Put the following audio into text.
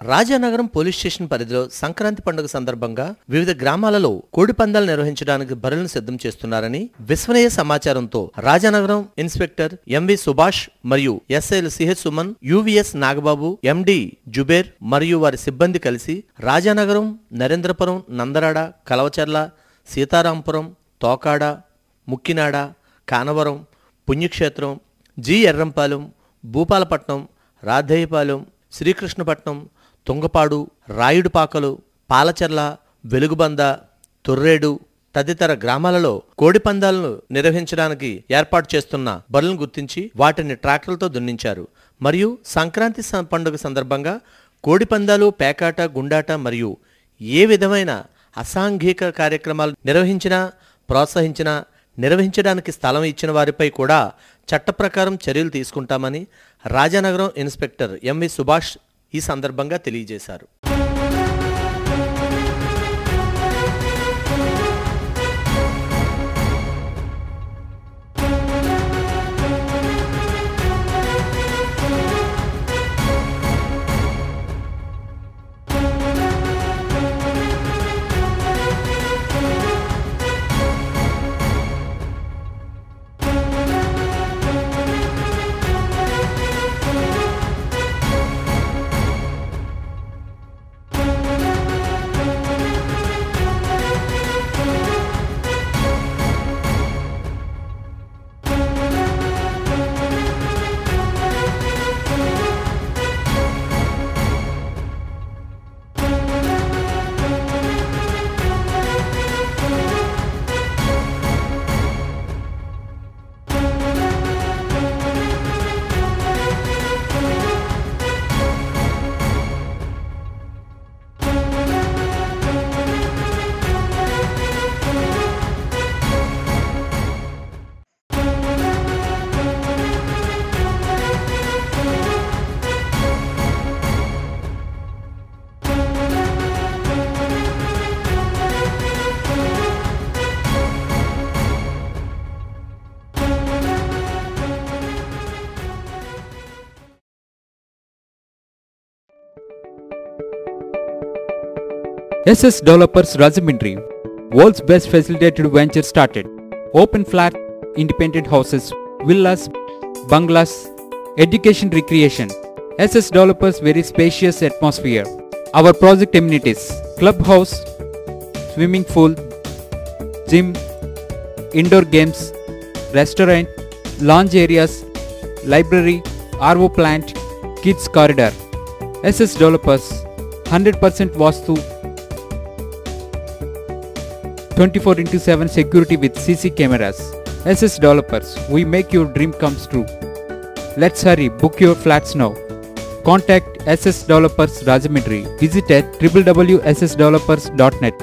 Rajanagaram police station పరిధిలో సంక్రాంతి పండుగ సందర్భంగా వివిధ గ్రామాలలో కోడి పందాలు నిర్వహించడానికి బరులను సిద్ధం చేస్తున్నారని విశ్వనీయ సమాచారంతో రాజానగరం ఇన్స్పెక్టర్ ఎంవి సుభాష్ మరియు ఎస్ఐలు సిహెచ్ సుమన్, యువిఎస్ నాగబాబు, ఎండి జుబేర్ మరియు వారి సిబ్బంది కలిసి రాజానగరం, నరేంద్రపురం, నందరాడ, కలవచర్ల, సీతారాంపురం, తోకాడ, ముక్కినాడ, కానవరం, పుణ్యక్షేత్రం, జి ఎర్రంపాలెం, భూపాలపట్నం, రాధేయపాలెం, శ్రీకృష్ణపట్నం, తుంగపాడు, రాయుడుపాకలు, పాలచర్ల, వెలుగుబంద, తొర్రేడు తదితర గ్రామాలలో కోడి పందాలను నిర్వహించడానికి ఏర్పాటు చేస్తున్న బరులను గుర్తించి వాటిని ట్రాక్టర్లతో దున్నించారు. మరియు సంక్రాంతి పండుగ సందర్భంగా కోడి పందాలు, పేకాట, గుండాట మరియు ఏ విధమైన అసాంఘిక కార్యక్రమాలు నిర్వహించినా, ప్రోత్సహించినా, నిర్వహించడానికి స్థలం ఇచ్చిన వారిపై కూడా చట్ట ప్రకారం చర్యలు తీసుకుంటామని రాజానగరం ఇన్స్పెక్టర్ ఎంవి సుభాష్ ఈ సందర్భంగా తెలియజేశారు. SS Developers Rajahmundry, world's best facilitated venture started. Open flat, independent houses, villas, bungalows, education recreation. SS Developers very spacious atmosphere. Our project amenities: clubhouse, swimming pool, gym, indoor games, restaurant, lounge areas, library, RO plant, kids corridor. SS Developers 100% Vastu, 24/7 security with CC cameras. SS Developers, we make your dream comes true. Let's hurry, book your flats now. Contact SS Developers Rajahmundry. Visit at www.ssdevelopers.net.